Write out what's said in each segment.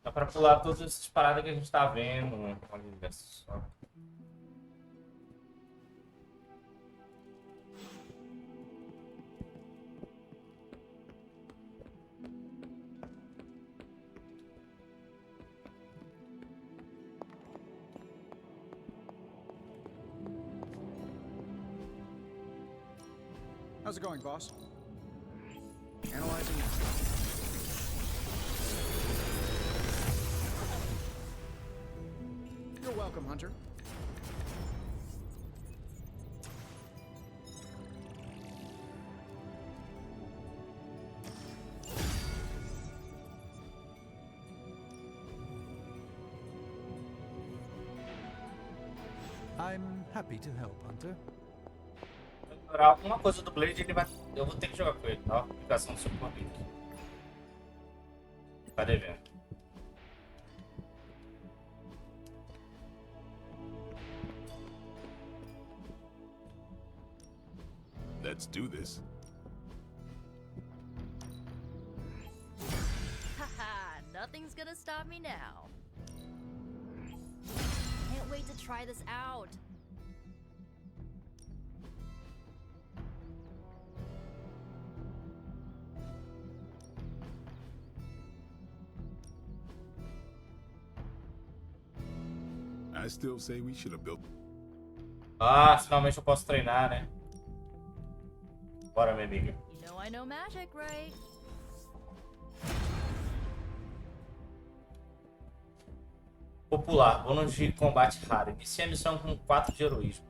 Dá pra pular todas essas paradas que a gente tá vendo. Olha só. How's it going, boss? Analyzing. You're welcome, Hunter. I'm happy to help, Hunter. Melhorar alguma coisa do Blade, ele vai. Eu vou ter que jogar com ele, tá? Aplicação do Super Link. Tá devendo. Let's do this. Haha, nothing's gonna stop me now. Can't wait to try this out. I still say we should have built. Ah, finalmente eu posso treinar, né? Bora, minha amiga. You know I know magic, right? Popular, bônus de combate raro. Inicie a missão com 4 de heroísmo.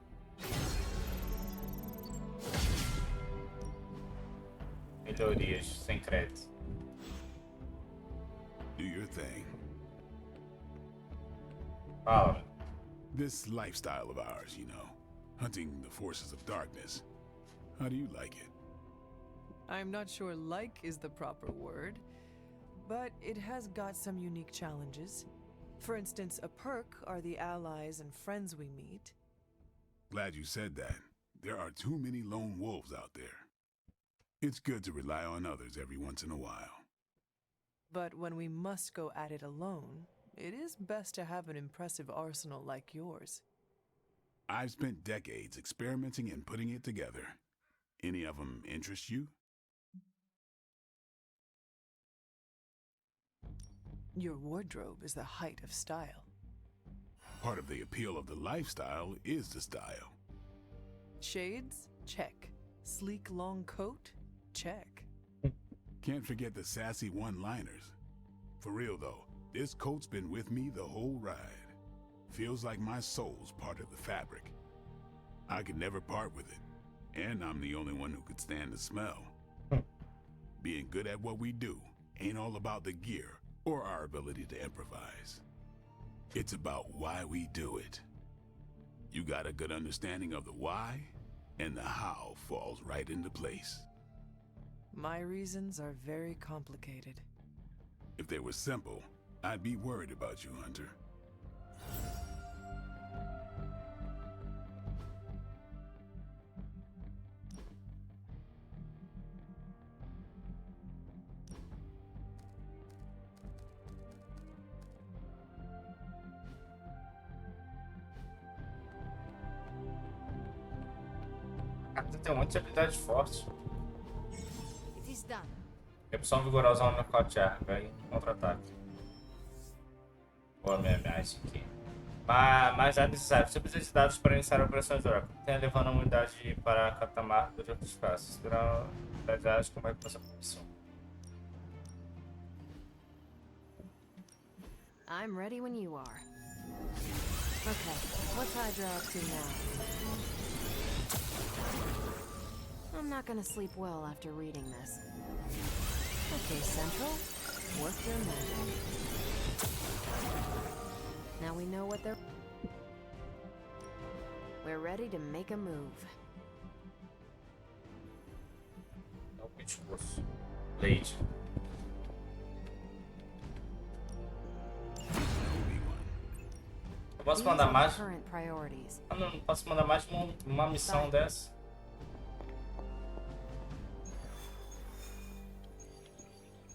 Melhorias, sem crédito. Do your thing. Fala. This lifestyle of ours, you know, hunting the forces of darkness. How do you like it? I'm not sure like is the proper word, but it has got some unique challenges. For instance, a perk are the allies and friends we meet. Glad you said that. There are too many lone wolves out there. It's good to rely on others every once in a while. But when we must go at it alone, it is best to have an impressive arsenal like yours. I've spent decades experimenting and putting it together. Any of them interest you? Your wardrobe is the height of style. Part of the appeal of the lifestyle is the style. Shades? Check. Sleek long coat? Check. Can't forget the sassy one-liners. For real though, this coat's been with me the whole ride. Feels like my soul's part of the fabric. I could never part with it, and I'm the only one who could stand the smell. Being good at what we do ain't all about the gear or our ability to improvise. It's about why we do it. You got a good understanding of the why, and the how falls right into place. My reasons are very complicated. If they were simple, I'd be worried about you, Hunter. Tem um monte de habilidade forte. It is done. Repulsão vigorosa ao nocautear. Vai contra-ataque. Vou ameaçar isso aqui. Mas é necessário. Você precisa de dados para iniciar operações de Oracle. Tenha levando a unidade para Catamar do outro espaço. Segurar a unidade de áreas que vai passar por missão. I'm ready when you are. Okay, what's Hydra up to now? I'm not gonna sleep well after reading this. Okay, Central, work your magic. Now we know what they're... We're ready to make a move. É o pescoço. Leite. Eu posso These mandar are mais? current priorities. Ah, não posso mandar mais uma missão dessa.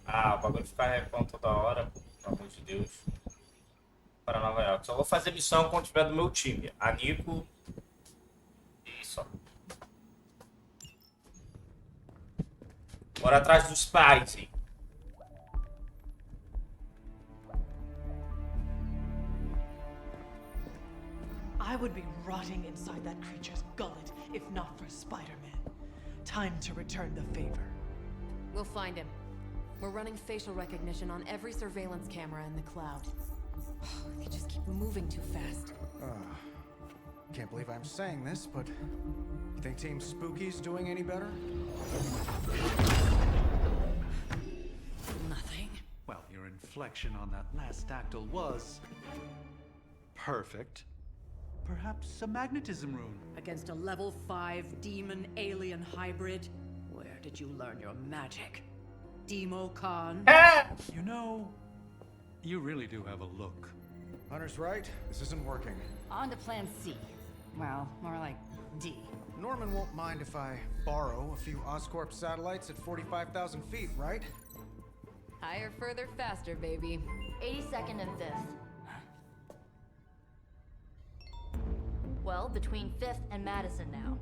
Ah, o bagulho ficar repão toda hora, pelo amor de Deus. Para Nova York. Só vou fazer missão quando tiver do meu time. A Nico. E só. Bora atrás dos pais, hein? I would be rotting inside that creature's gullet if not for Spider-Man. Time to return the favor. We'll find him. We're running facial recognition on every surveillance camera in the cloud. They just keep moving too fast. Can't believe I'm saying this, but you think Team Spooky's doing any better? Nothing. Well, your inflection on that last dactyl was perfect. Perhaps a magnetism rune. Against a level 5 demon alien hybrid? Where did you learn your magic? Demo Khan? You know, you really do have a look. Hunter's right. This isn't working. On to plan C. Well, more like D. Norman won't mind if I borrow a few Oscorp satellites at 45,000 feet, right? Higher, further, faster, baby. 82nd and 5th. Well, between 5th and Madison now.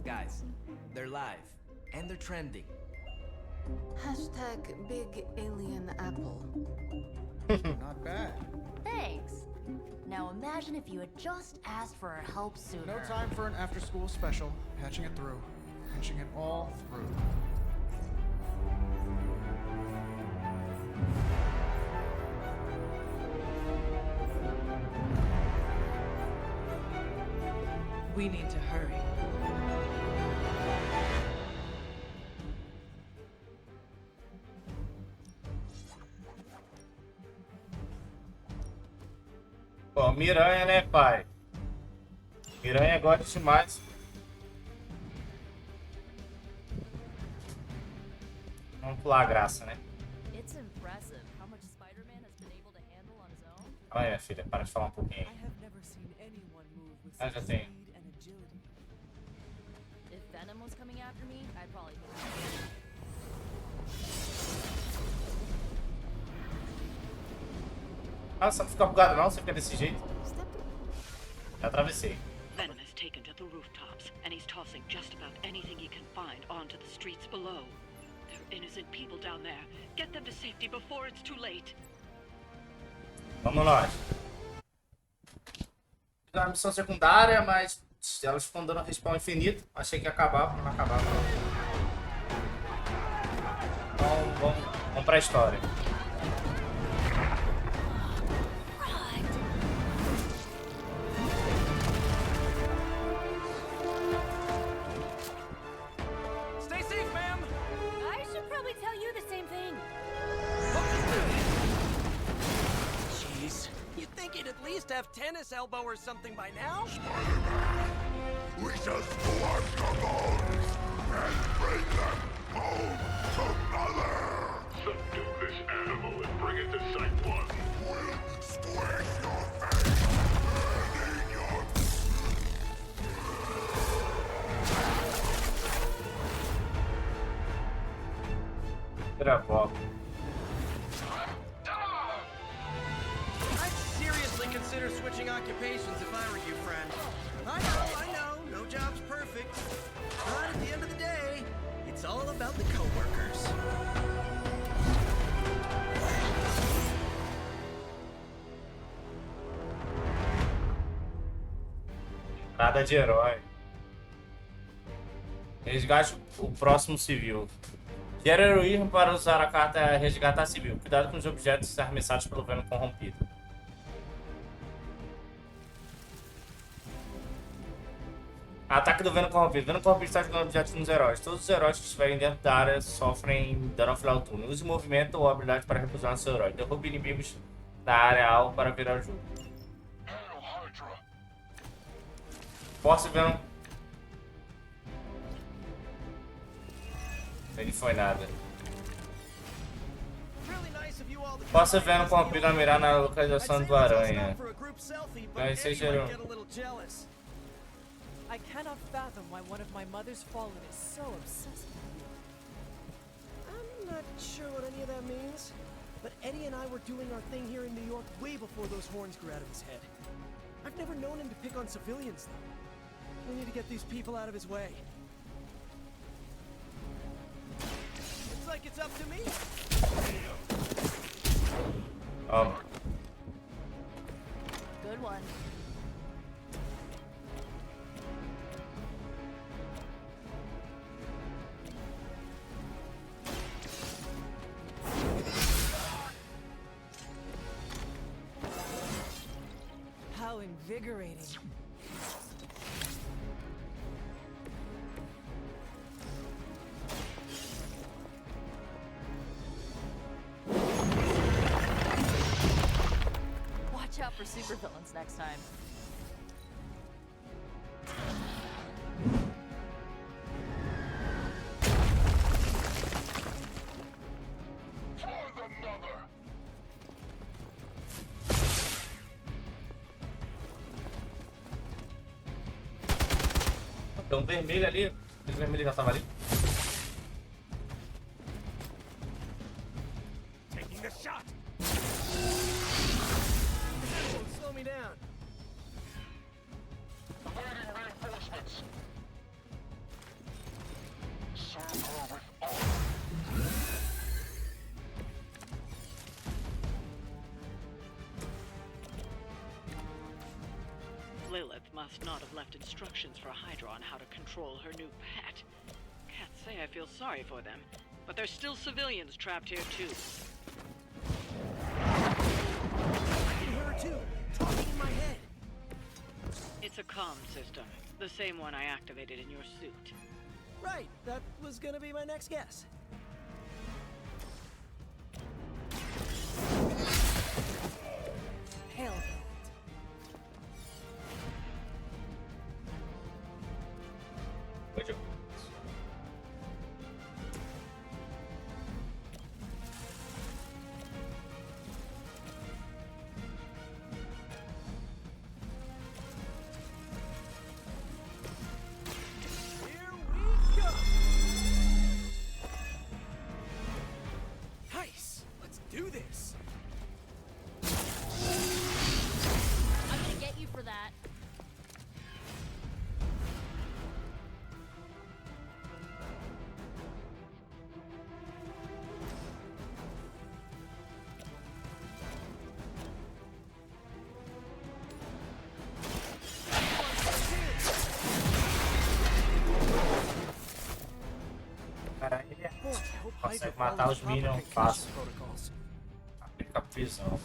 Guys, they're live. And they're trending. Hashtag big alien apple. Not bad. Thanks. Now imagine if you had just asked for our help sooner. No time for an after-school special. Patching it through. Patching it all through. We need to hurry. Pô, Miranha, né, pai? Miranha gosta demais. Vamos pular a graça, né? It's impressive how much Spider-Man has been able to handle on his own. Calma aí, minha filha. Para de falar um pouquinho. I have never seen anyone move with Ah, such já tem. speed and agility. If Venom was coming after me, I'd probably Ah, você não fica bugado não? Você fica desse jeito? Já atravessei. Venom has taken to the rooftops, and he's tossing just about anything he can find onto the streets below. There are innocent people down there. Get them to safety before it's too late. Vamos nós. É uma missão secundária, mas elas ficam dando respawn infinito. Achei que ia acabar, mas não acabava. Então vamos pra história. Stay safe, ma'am! I should probably tell you the same thing. Jeez, you'd think he'd at least have tennis elbow or something by now? We just collect the bones and bring them home to Mother! Subdue this animal and bring it to Site 1. We'll squish your face and eat your... Gravou. I'd seriously consider switching occupations if I were you, friend. I know, no job's perfect. But at the end of the day, it's all about the coworkers. Nada de herói. Resgate o próximo civil. Gera heroísmo para usar a carta resgatar civil. Cuidado com os objetos arremessados pelo Venom corrompido. Ataque do Venom corrompido. Venom corrompido está jogando objetos nos heróis. Todos os heróis que estiverem dentro da área sofrem dano ao final do turno. Use movimento ou habilidade para reposicionar seu herói. Derrube inimigos da área alvo para virar o jogo. Posso Venom. Ele foi nada. Posso Venom corrompido a mirar na localização do aranha. Mas seja I cannot fathom why one of my mother's fallen is so obsessed with you. I'm not sure what any of that means, But Eddie and I were doing our thing here in New York way before those horns grew out of his head. I've never known him to pick on civilians, though. We need to get these people out of his way. Looks like it's up to me. Good one. How invigorating. Watch out for supervillains next time. Tem um vermelho ali. Esse vermelho já tava ali. Taking the shot. Slow me down. Awaiting reinforcements. Serve her with honor. Lilith must not have left instructions for Hydra on how to control her new pet. Can't say I feel sorry for them, but there's still civilians trapped here too. I can hear her too, talking in my head. It's a comm system, the same one I activated in your suit. Right, that was gonna be my next guess. Hell. Good job. Here we go! Nice! Let's do this! I'm gonna get you for that. Cara, ele é... Boy, I hope consegue Hydra matar follows os minions proper fácil. communication protocols. Aplica prisão.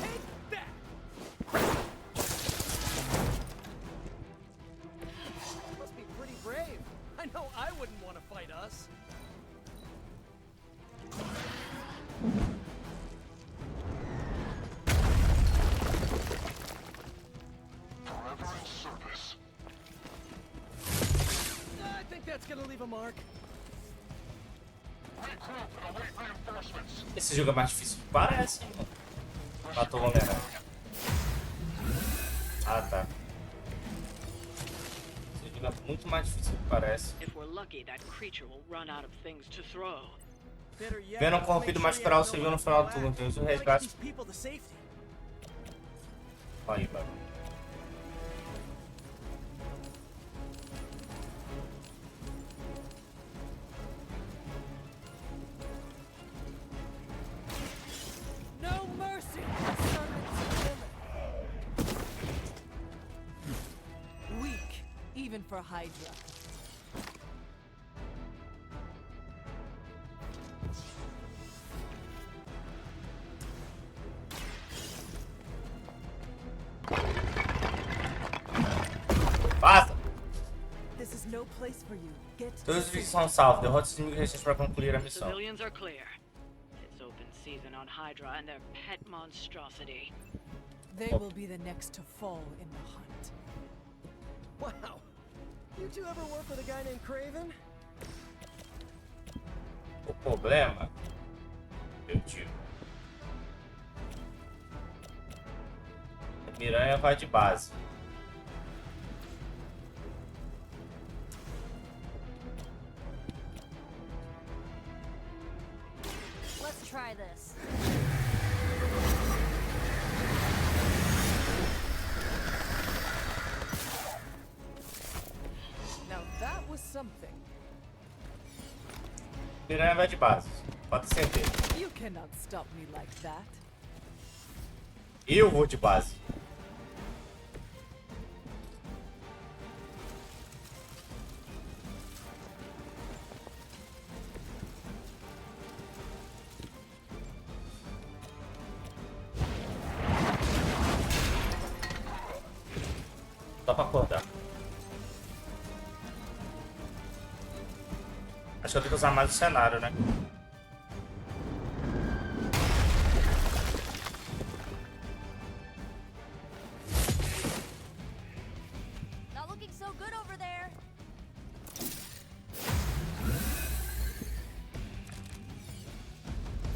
Take that! Must be pretty brave. I know I wouldn't want to fight us. Forever in service. I think that's gonna leave a mark. Regroup and await reinforcements. Esse jogo é mais difícil que parece, mano. Matou o Homem-Aranha. Ah, tá. Esse jogo é muito mais difícil do que parece. If we're lucky, that creature will run out of things to throw. Better yet, Venom make corrompido sure mais you feral have se no viu no one final do to turno. act. Temos o Like resgate. these people to safety. Aí, mano. No mercy! Weak, even for Hydra. Basta! This is no place for you. Get to Todos os safety. vídeos são salvos. Derrote os inimigos restantes para concluir a missão. Civilians are clear. It's open season on Hydra and their pet monstrosity. They will be the next to fall in the hunt. Wow. You two ever work with a guy named Craven? O problema, meu tio. A Miranha vai de base. Let's try this. Now that was something. Piranha vai de base. Pode ter certeza. You cannot stop me like that. Eu vou de base. Só pra acordar. Acho que eu tenho que usar mais o cenário, né? Not looking so good over there.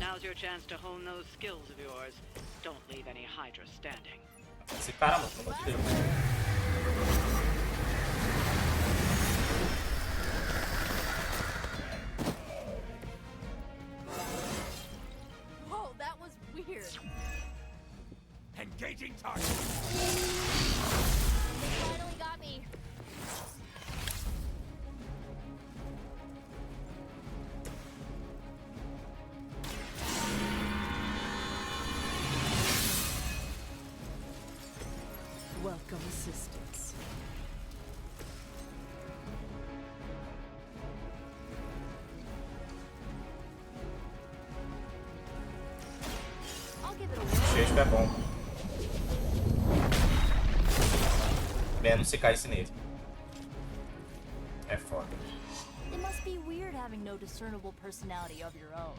Now's your chance to hone those skills of yours. Don't leave any Hydra standing. Esse cara, mano, não gostei. Whoa, that was weird. Engaging target. They finally got me. Welcome assistance. I'll give it a whirl. Cheio é bom. Menos se caísse nele. É foda. It must be weird having no discernible personality of your own.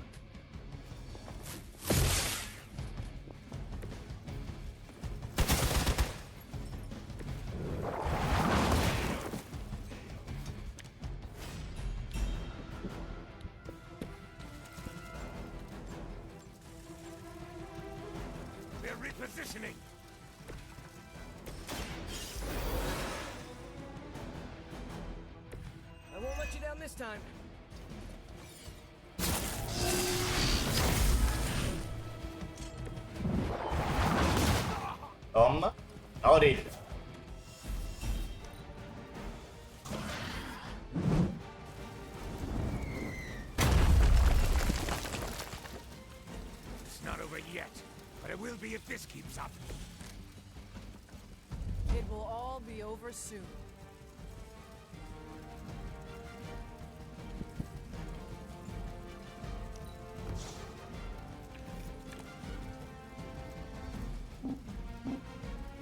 They're repositioning. I won't let you down this time. Toma. Na orelha. It's not over yet, but it will be if this keeps up. It will all be over soon.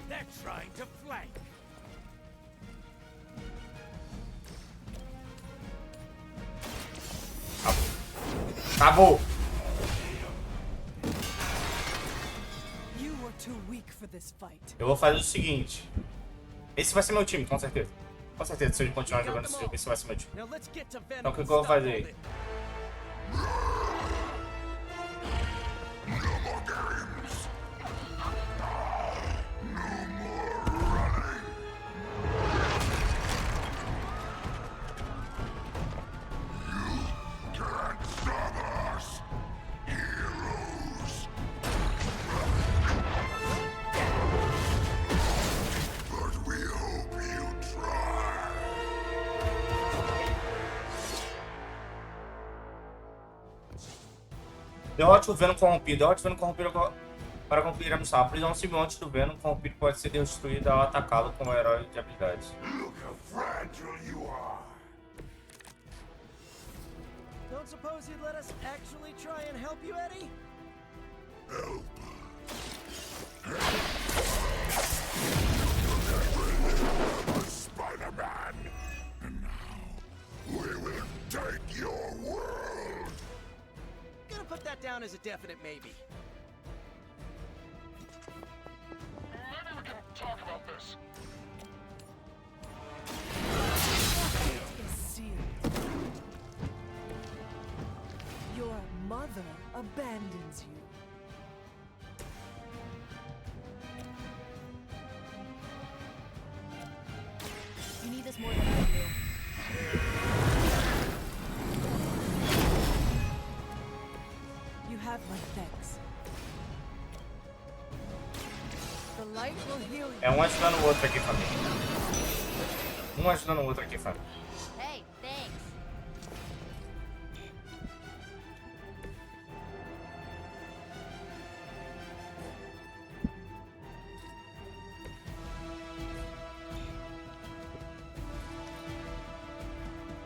They're trying to flank. Acabou. You were too weak for this fight. Eu vou fazer o seguinte. Esse vai ser meu time, com certeza. Com certeza, se eu continuar jogando esse jogo, esse vai ser meu time. Now let's get to Venom. Então o que eu and vou stop all fazer? this. Derrote o Venom corrompido. Derrote o Venom corrompido para concluir a missão. A prisão simbionte do Venom corrompido pode ser destruída ao atacá-lo como herói de habilidades. Look how fragile you are. Don't suppose you'd let us actually try and help you, Eddie? Help. Spider-Man. And now we will take your world. Gonna put that down as a definite maybe. Maybe we can talk about this. It is sealed. Your mother abandons you. You need this more than I do. You You have my thanks. The light will heal you. É um ajudando o outro aqui, família. Um ajudando o outro aqui, família. Hey, thanks.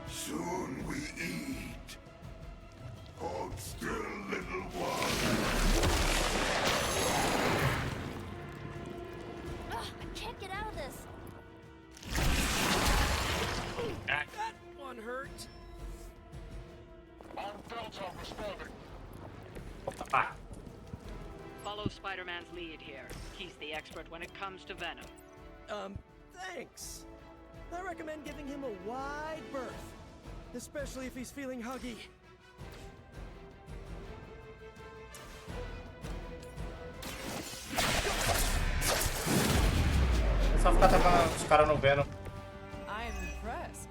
Soon we eat. Hold still, little one. Ugh, I can't get out of this. That one hurt. On Delta responding. Opa. Follow Spider-Man's lead here. He's the expert when it comes to venom. Thanks. I recommend giving him a wide berth, especially if he's feeling huggy. É só ficar tapando os caras no Venom. I am impressed.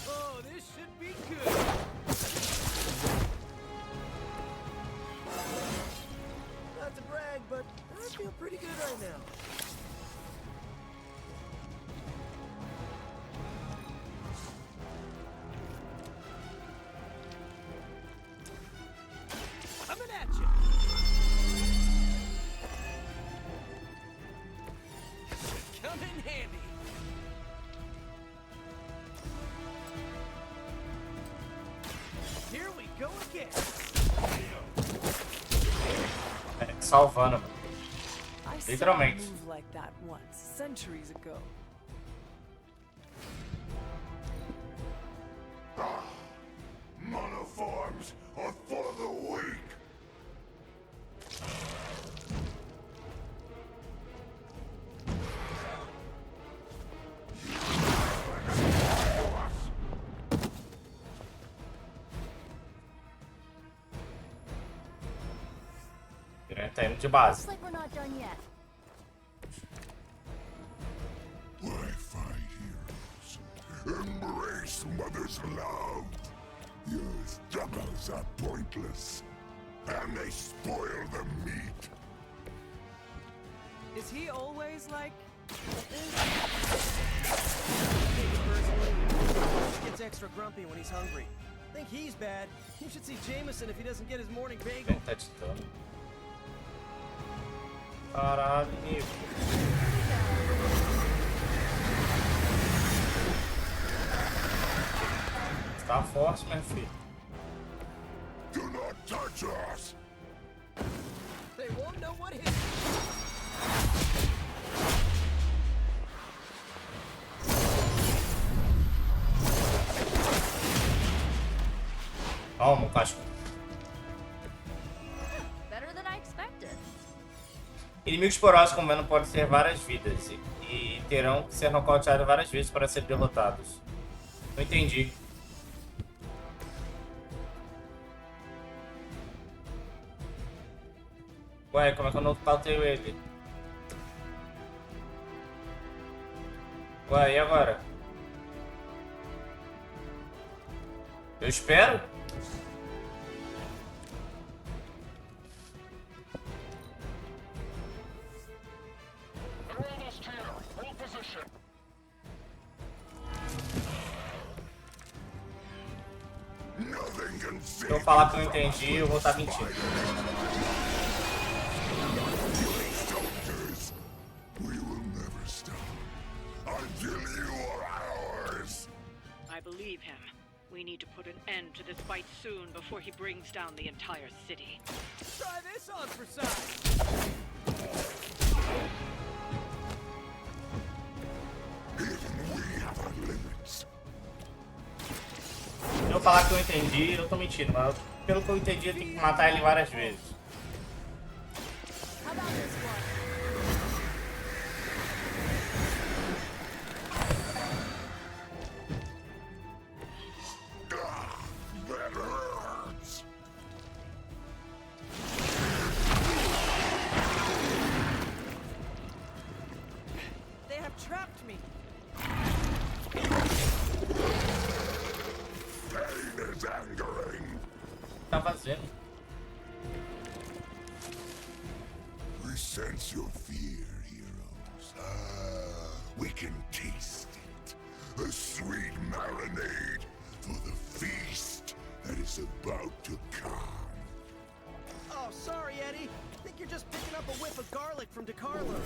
Oh, this should be good. Not to brag, but I feel pretty good right now. Coming at you. Come in handy. Here we go again. É, salvando, mano. I saw a Literalmente. move like that once, centuries ago. Monoforms are for the weak. Tá indo de base. Looks like we're not done yet. Why fight heroes? Embrace mother's love. Your struggles are pointless, and they spoil the meat. Is he always like this? He gets extra grumpy when he's hungry. Think he's bad. You should see Jameson if he doesn't get his morning bagel. Ele tá de dano. Caralho, amigo. Tá forte, meu filho. Do not touch us. They won't know what hit. Toma, casco. Better than I expected. Inimigos porosos com Venom podem ter várias vidas e terão que ser nocauteados várias vezes para serem derrotados. Não entendi. Ué, como é que eu nocauteio ele? Ué, e agora? Eu espero? They're almost here. Hold position. Nothing can Se save eu falar que eu entendi, eu vou estar mentindo. soldiers. We will never stop until you are ours. I believe him. We need to put an end to this fight soon before he brings down the entire city. Try this on for size. Even we have our limits. Se eu falar que eu entendi, eu tô mentindo, mas pelo que eu entendi, eu tenho que matar ele várias vezes. How about this one? That hurts. tá fazendo? We sense your fear, heroes. We can taste it. A sweet marinade for the feast that is about to come. Oh, sorry, Eddie. I think you're just picking up a whiff of garlic from DeCarlo's.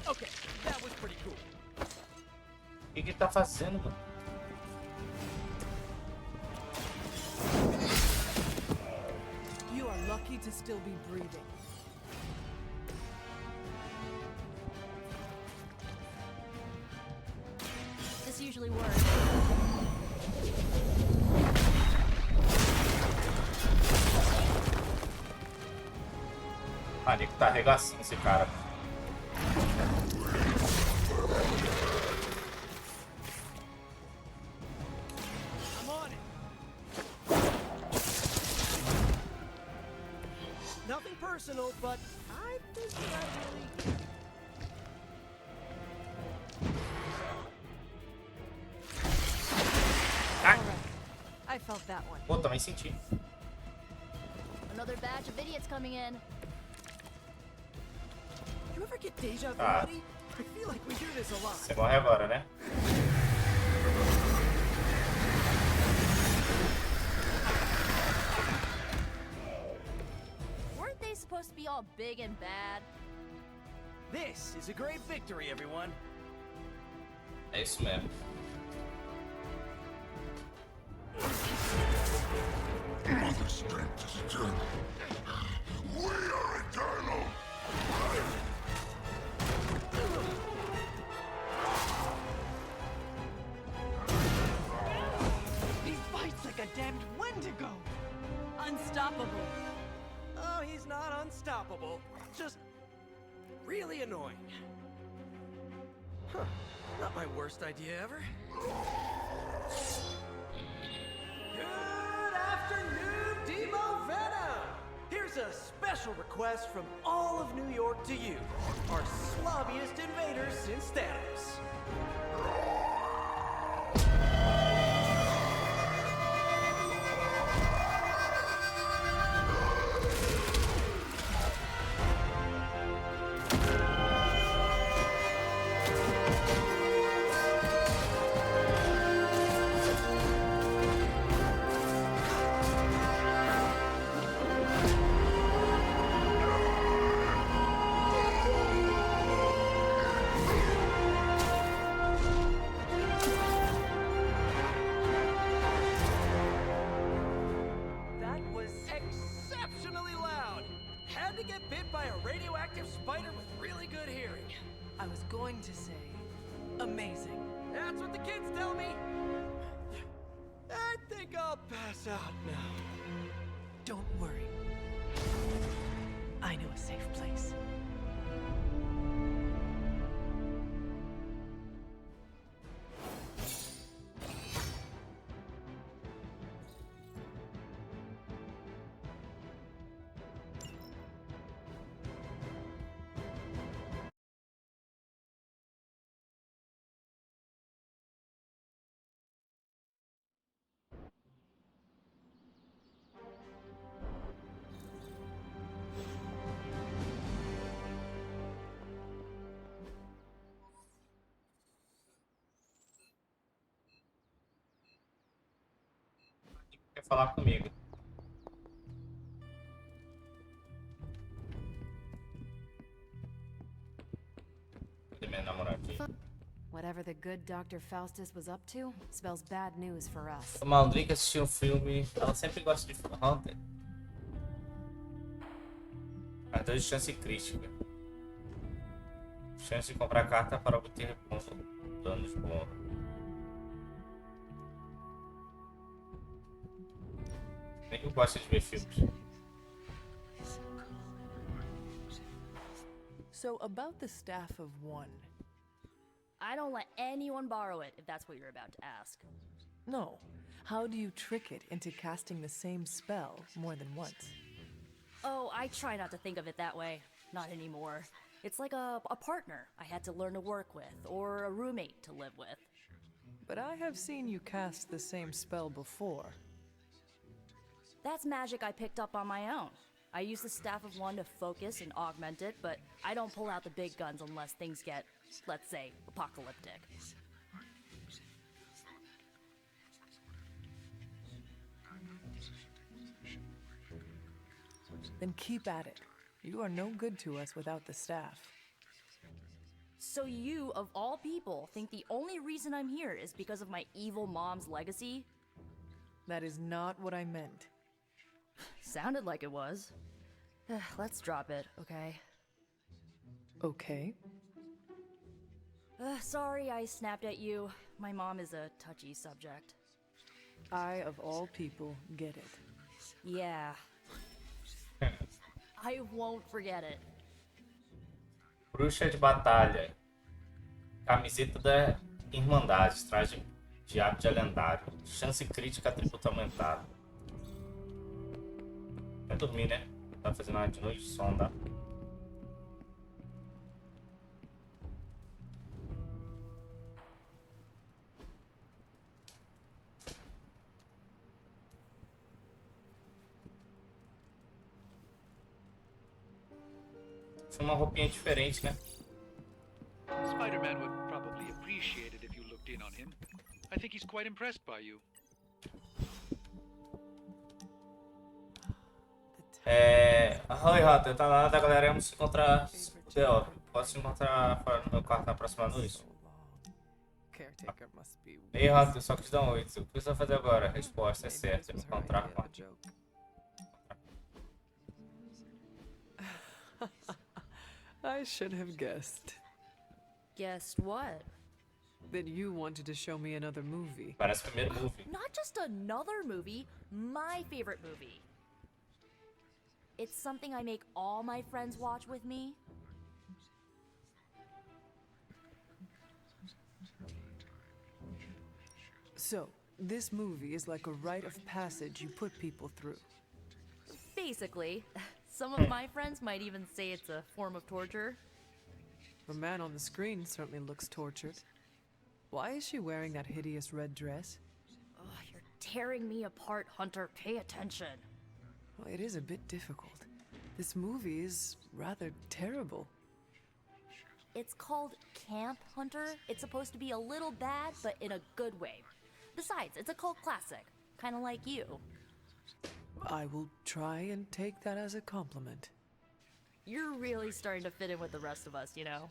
Okay, that was pretty cool. O que ele tá fazendo, mano? You are lucky to still be breathing. This usually works. Ah, Nico tá arregaçando esse cara. I'm on it. Nothing personal, but I think that really... All right. I felt that one. Pô, também senti. Another batch of idiots coming in. You ever get deja vu, Ah. Eddie? I feel like we do this a lot. Você morre agora, né? Weren't they supposed to be all big and bad? This is a great victory, everyone. É isso mesmo. Mother strength is eternal. We are eternal. He fights like a damned Wendigo. Unstoppable. Oh, he's not unstoppable. Just really annoying. Huh. Not my worst idea ever. Good afternoon, Demo Venom! Here's a special request from all of New York to you, our slobbiest invaders since Thanos. That was exceptionally loud. Had to get bit by a radioactive spider with really good hearing. I was going to say, amazing. That's what the kids tell me. I think I'll pass out now. Don't worry. I know a safe place. Quer falar comigo? Cadê minha namoradinha? Whatever the good Dr. Faustus was up to spells bad news for us. A Maldrica assistiu um filme. Ela sempre gosta de Hunter. As duas chance crítica. Chance de comprar carta para obter danos bons. Nem eu gosto de ver filmes. So, about the Staff of One. I don't let anyone borrow it, if that's what you're about to ask. No. How do you trick it into casting the same spell more than once? Oh, I try not to think of it that way. Not anymore. It's like a partner I had to learn to work with, or a roommate to live with. but I have seen you cast the same spell before. That's magic I picked up on my own. I use the Staff of One to focus and augment it, but I don't pull out the big guns unless things get, let's say, apocalyptic. Then keep at it. You are no good to us without the staff. So you, of all people, think the only reason I'm here is because of my evil mom's legacy? That is not what I meant. Sounded like it was. Let's drop it, okay? Okay. Sorry I snapped at you. My mom is a touchy subject. I, of all people, get it. Yeah. I won't forget it. Bruxa de batalha. Camiseta da Irmandade. Traje diabo de lendário. Chance crítica, atributo aumentado. Vai dormir, né? Tá fazendo uma de noite de som, tá? Foi uma roupinha diferente, né? Spider-Man would probably appreciate it if you looked in on him. I think he's quite impressed by you. Oi, Rota, tá lá da galera, vamos se encontrar. Posso se encontrar fora no meu quarto na próxima noite? Ei, Rota, só quis dar um oi. O que você vai fazer agora? A resposta é certa. Me encontrar com a... I should have guessed. Guessed what? That you wanted to show me another movie. Parece o primeiro movie. Not just another movie, my favorite movie. It's something I make all my friends watch with me. So, this movie is like a rite of passage you put people through. Basically. Some of my friends might even say it's a form of torture. The man on the screen certainly looks tortured. Why is she wearing that hideous red dress? Oh, you're tearing me apart, Hunter. Pay attention. Well, it is a bit difficult. This movie is rather terrible. It's called Camp, Hunter. It's supposed to be a little bad, but in a good way. Besides, it's a cult classic. Kind of like you. I will try and take that as a compliment. You're really starting to fit in with the rest of us, you know?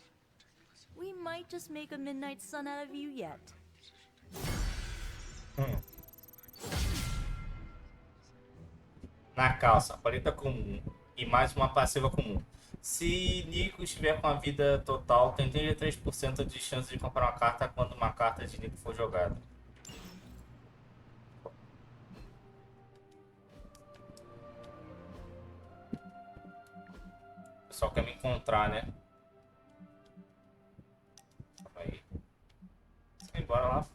We might just make a midnight sun out of you yet. Na calça, paleta comum e mais uma passiva comum. Se Nico estiver com a vida total, tem 33% de chance de comprar uma carta quando uma carta de Nico for jogada. O pessoal quer me encontrar, né? Aí. Bora lá. Por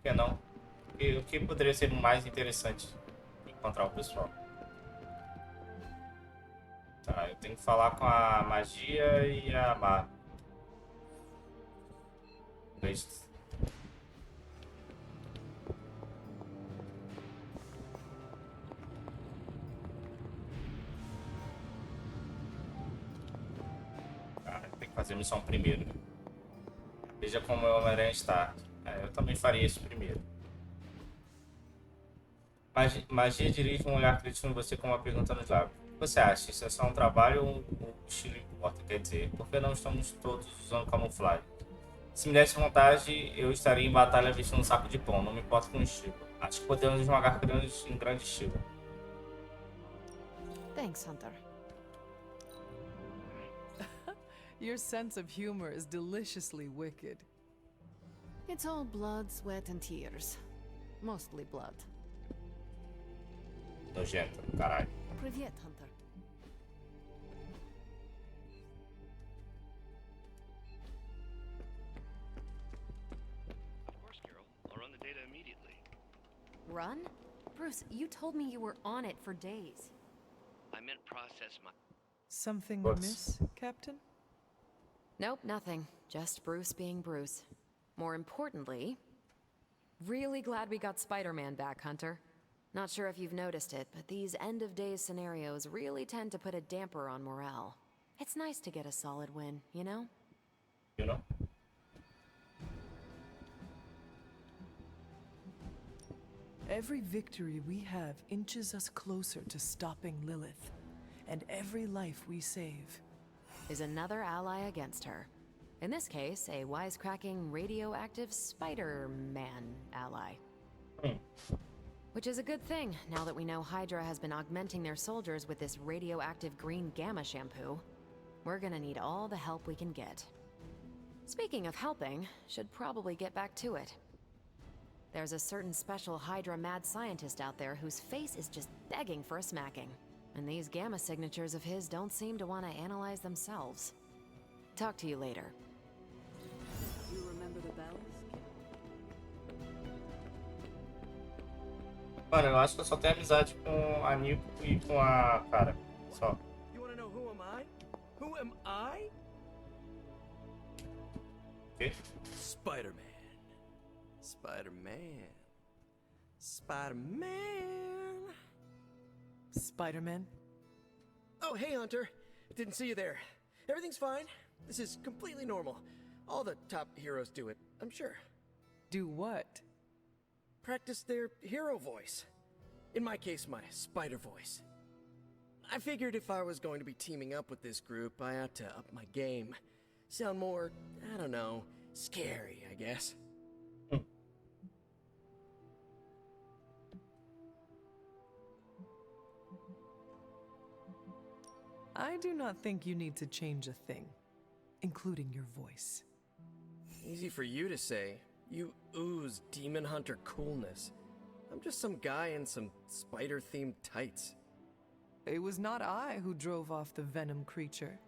que não? O que poderia ser mais interessante? Encontrar o pessoal. Tá, eu tenho que falar com a magia e a má. Tem que fazer a missão primeiro. Veja como o Homem-Aranha está. Eu também faria isso primeiro. Magia dirige um olhar crítico em você com uma pergunta nos lábios. Você acha isso é só um trabalho ou um estilo importa? Quer dizer, por que não estamos todos usando camuflagem? Se me desse vontade, eu estaria em batalha vestindo um saco de pão, não me importa com o estilo. Acho que podemos esmagar em grande estilo. Thanks, Hunter. Your sense of humor is deliciously wicked. It's all blood, sweat, and tears. Mostly blood. Nojento, caralho. Привет, Hunter. Of course, Carol. I'll run the data immediately. Run? Bruce, you told me you were on it for days. I meant process my... Something amiss, Captain? Nope, nothing. Just Bruce being Bruce. More importantly, really glad we got Spider-Man back, Hunter. Not sure if you've noticed it, but these end-of-days scenarios really tend to put a damper on morale. It's nice to get a solid win, you know? You know? Every victory we have inches us closer to stopping Lilith. And every life we save is another ally against her. In this case, a wisecracking, radioactive Spider-Man ally. Which is a good thing, now that we know Hydra has been augmenting their soldiers with this radioactive green gamma shampoo. We're gonna need all the help we can get. Speaking of helping, should probably get back to it. There's a certain special Hydra mad scientist out there whose face is just begging for a smacking. And these gamma signatures of his don't seem to want to analyze themselves. Talk to you later. You remember the bells? Mano, eu acho que eu só tenho amizade com a Nico e com a cara. Só. You wanna know who am I? Who am I? Okay. Spider-Man. Spider-Man. Spider-Man. Spider-Man? Oh, hey, Hunter. Didn't see you there. Everything's fine. This is completely normal. All the top heroes do it, I'm sure. Do what? Practice their hero voice. In my case, my spider voice. I figured if I was going to be teaming up with this group, I ought to up my game. Sound more, I don't know, scary, I guess. I do not think you need to change a thing, including your voice. Easy for you to say. You ooze demon hunter coolness. I'm just some guy in some spider-themed tights. It was not I who drove off the venom creature.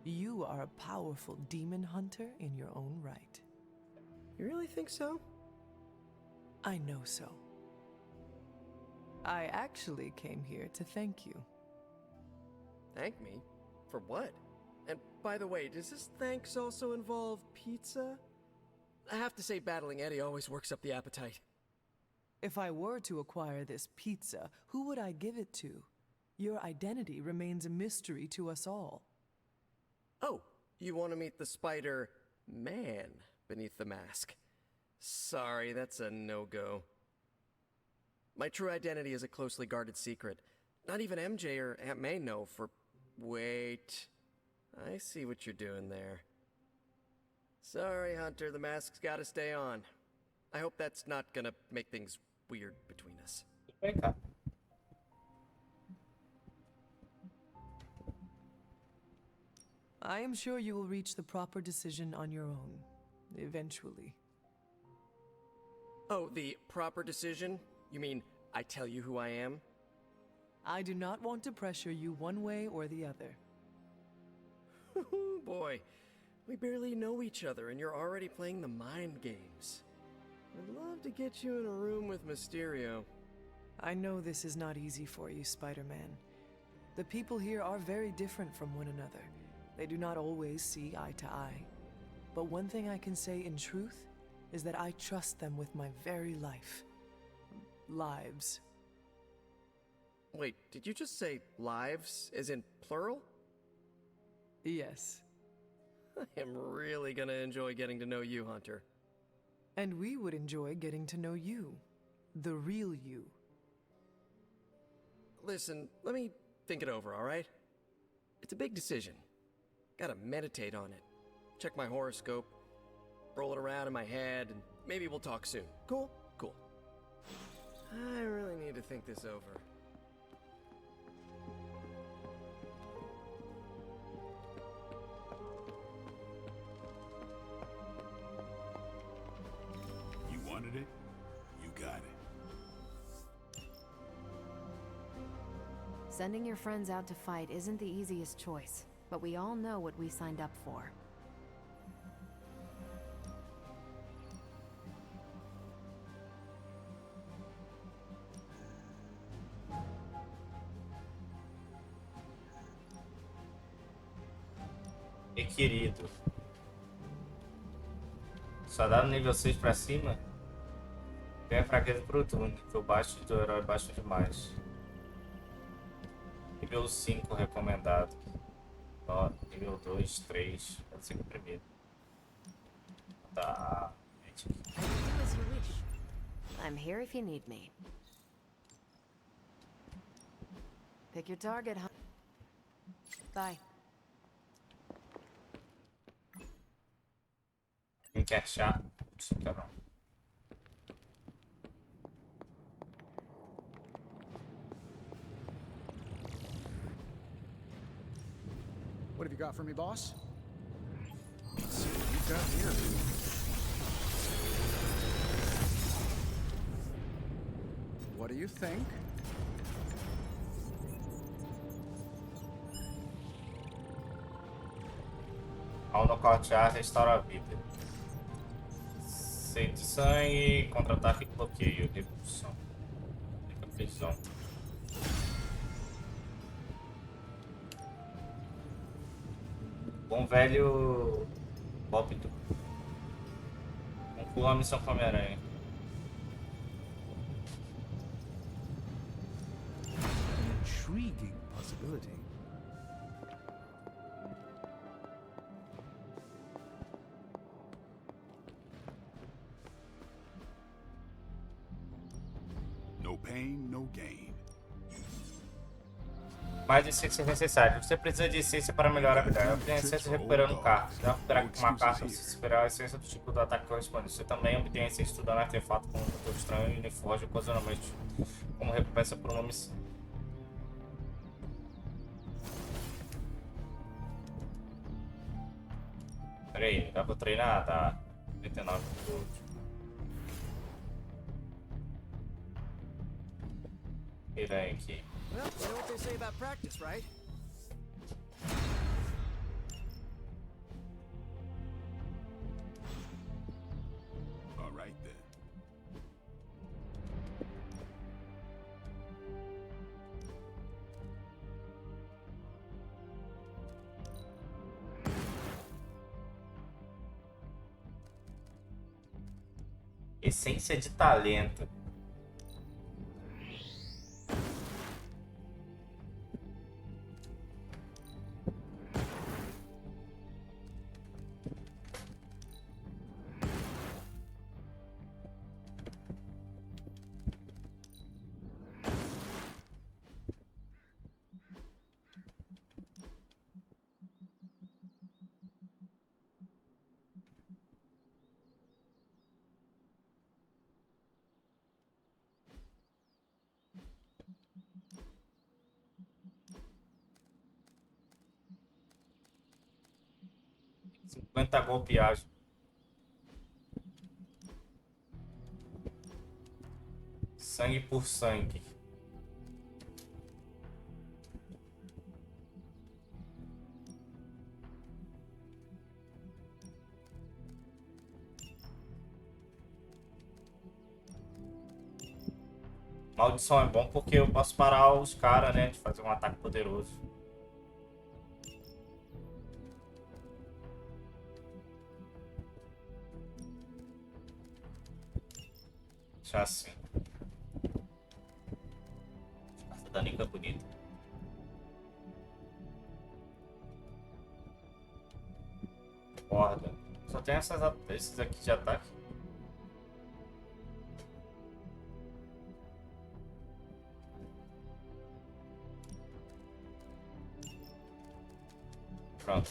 You are a powerful demon hunter in your own right. You really think so? I know so. I actually came here to thank you. Thank me? For what? And by the way, does this thanks also involve pizza? I have to say battling Eddie always works up the appetite. If I were to acquire this pizza, who would I give it to? Your identity remains a mystery to us all. Oh, you want to meet the Spider-Man beneath the mask? Sorry, that's a no-go. My true identity is a closely guarded secret. Not even MJ or Aunt May know for... Wait. I see what you're doing there. Sorry, Hunter, the mask's gotta stay on. I hope that's not gonna make things weird between us. Vem cá. I am sure you will reach the proper decision on your own, eventually. Oh, the proper decision? You mean I tell you who I am? I do not want to pressure you one way or the other. Boy, we barely know each other and you're already playing the mind games. I'd love to get you in a room with Mysterio. I know this is not easy for you, Spider-Man. The people here are very different from one another. They do not always see eye to eye. But one thing I can say in truth is that I trust them with my very life. Lives. Wait, did you just say lives, as in plural? Yes. I am really gonna enjoy getting to know you, Hunter. And we would enjoy getting to know you. The real you. Listen, let me think it over, alright? It's a big decision. Gotta meditate on it. Check my horoscope, roll it around in my head, and maybe we'll talk soon. Cool? Cool. I really need to think this over. You wanted it, you got it. Sending your friends out to fight isn't the easiest choice, but we all know what we signed up for. E querido. Só dá no nível 6 pra cima. Tem a fraqueza pro turno, que o baixo do herói é baixo demais. Nível 5 recomendado. Ó, nível 2, 3. Pode ser que o primeiro. Tá. I will do as you wish. I'm here if you need me. Pick your target, huh? Bye. Quem quer chá? Não quer não. What have you got for me, boss? Let's see what you've got here. What do you think? Ao nocautear, restaura a vida. Sede de sangue, contra-ataque e bloqueio. Repulsão. Fica prisão. Bom velho golpe duplo. Conclua a missão com a Homem-Aranha. Intriguing possibility. No pain, no gain. Mais essências necessárias. Você precisa de essência para melhorar a habilidade. Obtenha essência recuperando cartas. Se recuperar uma carta, você esperar a essência do tipo do ataque correspondente. Você também obtém essência estudando artefato com um doutor estranho e uniforme ocasionalmente como recompensa por uma missão. Pera aí, dá pra treinar? Dá. 99 minutos. E daí aqui. Well, you know what they say about practice, right? All right then. Essência de talento. Aguenta a golpeagem. Sangue por sangue. Maldição é bom porque eu posso parar os caras, né, de fazer um ataque poderoso. Já assim. Essa danica é bonita. Corda. Só tem esses aqui de ataque. Pronto.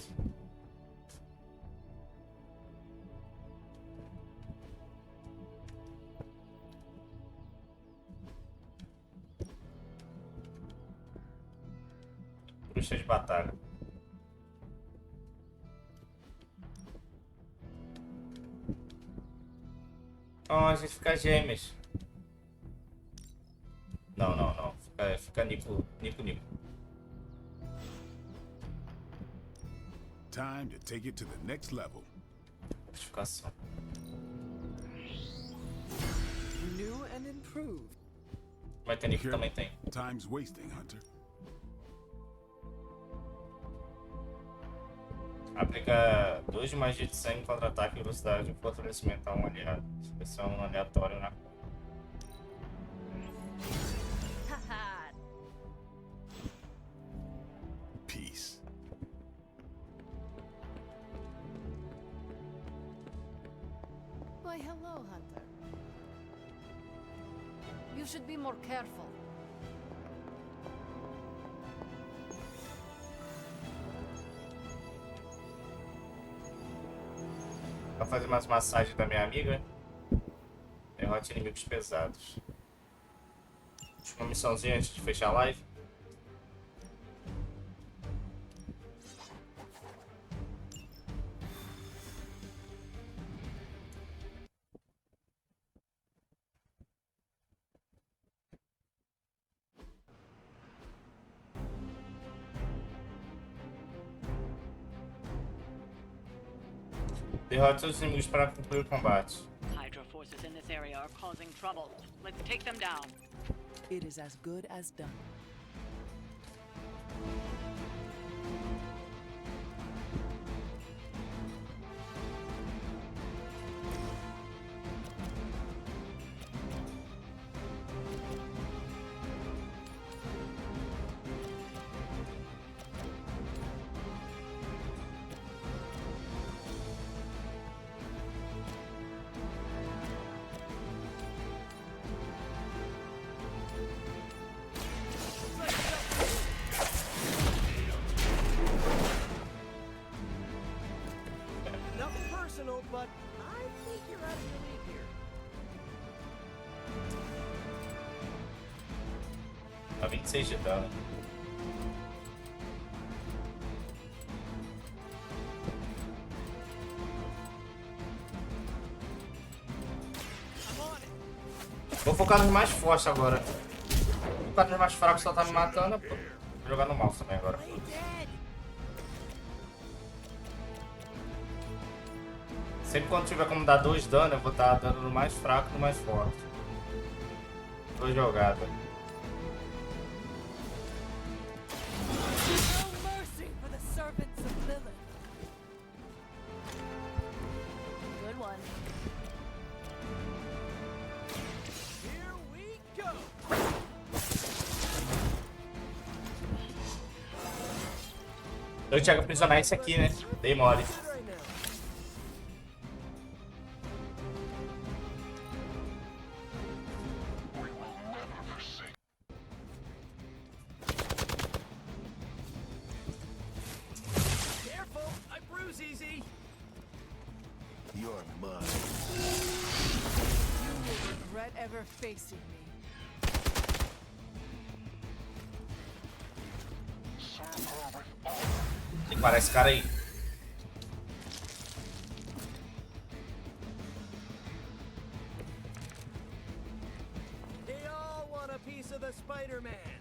Bruxa de batalha. Oh, a gente fica gêmeas. Não, não, não. Fica Nico. Time to take it to the next level. Notificação. New and improved. Vai ter Nico também tem. Time's wasting, Hunter. Aplica 2 de magia de sangue, contra-ataque e velocidade de fortalecimento a um aliado. Seleção aleatória na cor. Peace. Why, hello, Hunter. You should be more careful. Pra fazer mais massagem da minha amiga. Derrote inimigos pesados. Uma missãozinha antes de fechar a live. Derrote seus inimigos para concluir o combate. Hydra forces in this area are causing trouble. Let's take them down. It is as good as done. Nothing personal, but I think you're out of your league here. A 26 de dano. Vou focar nos mais fortes agora. Vou focar nos mais fracos, só tá me matando. Pô. Vou jogar no mouse também agora. Sempre quando tiver como dar 2 dano, eu vou estar dando no mais fraco e no mais forte. 2 jogadas. No mercy for the servants of Lilith. Good one. Here we go. Eu tinha que aprisionar esse aqui, né? Dei mole. Right now. Careful, I bruise easy. You're mine. You will regret ever facing me. Tem que parar esse cara aí. They all want a piece of the Spider-Man.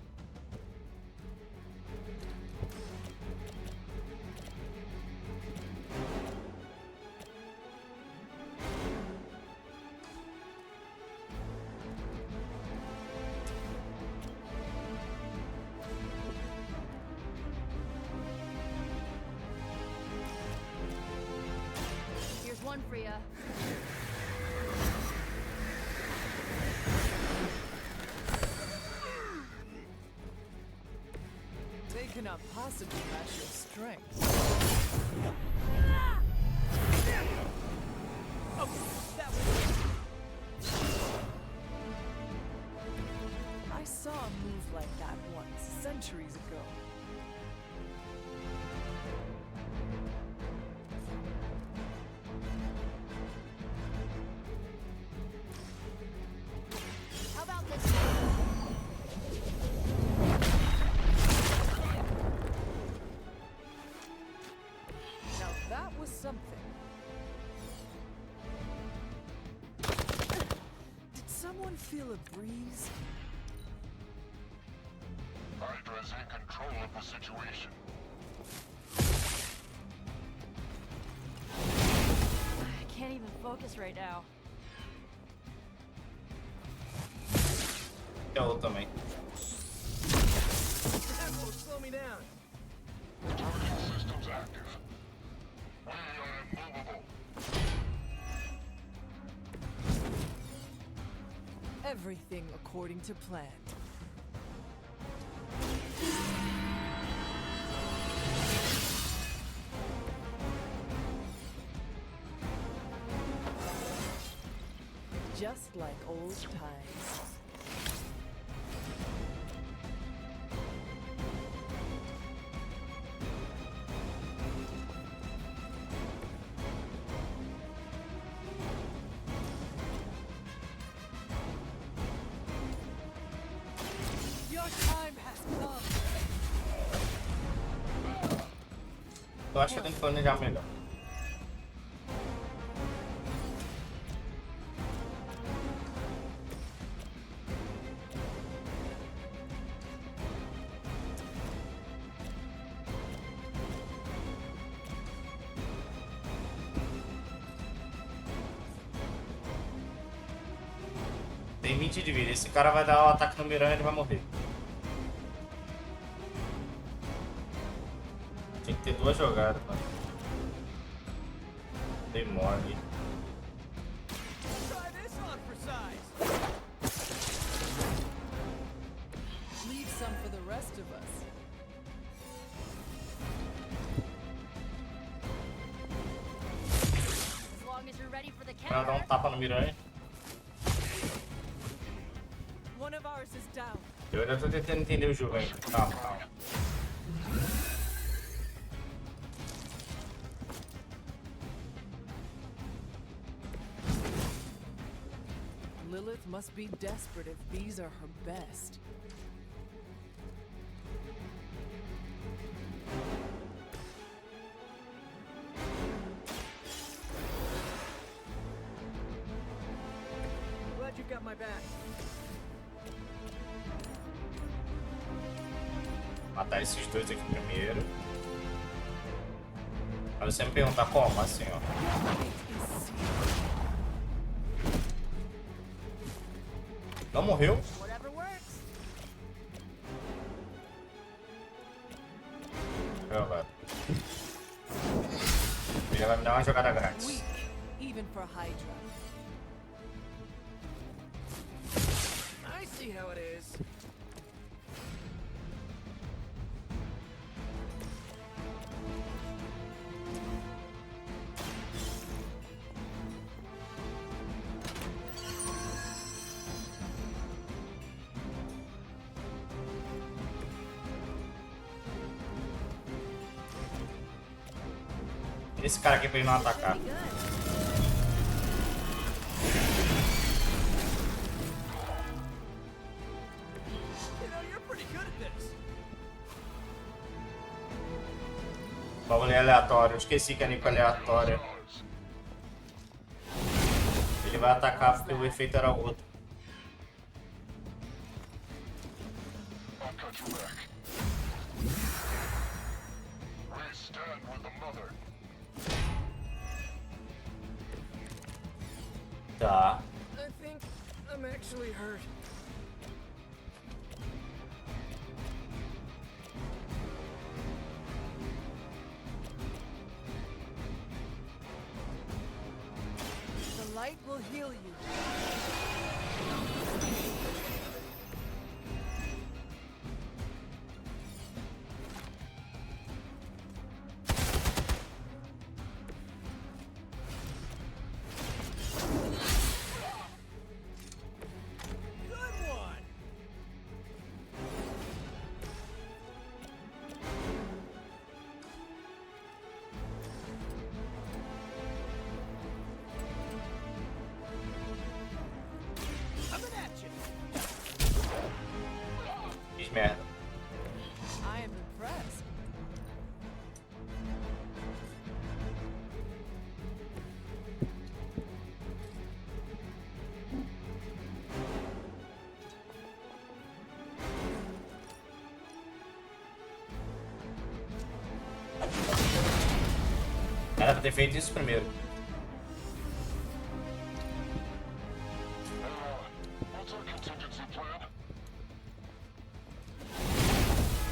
Here's one for ya. They cannot possibly match your strength. Oh, that was... I saw a move like that once, centuries ago. How about this? Now that was something. Did someone feel a breeze? Hydra is in control of the situation. I can't even focus right now. Eu também. That will slow me down. Target systems active. Everything according to plan. Just like old times. Your time has come. Eu acho que eu tenho que planejar melhor. Tem 20 de vida. Esse cara vai dar o ataque no Miranha e ele vai morrer. Tem que ter 2 jogadas, mano. Dei mole. Try this on for size. Leave some for the rest of us. As long as you're ready for the Pra dar um tapa no Miranha. One of ours is down. Eu ainda tô tentando entender o jogo ainda. Calma, calma. Lilith must be desperate if these are her best. Glad you got my back. Matar esses 2 aqui primeiro. Aí você me perguntar como, assim, ó. Não morreu? Whatever works. Joga. Ele vai me dar uma jogada grátis. Weak, even for Hydra. I see how it is. Esse cara aqui pra ele não atacar. You know, you're pretty good at this. O bagulho é aleatório. Eu esqueci que é nível aleatório. Ele vai atacar porque o efeito era outro. Tá. I think I'm actually hurt. The light will heal you. Good one. Coming at you. Fiz merda. I am impressed. Era pra ter feito isso primeiro.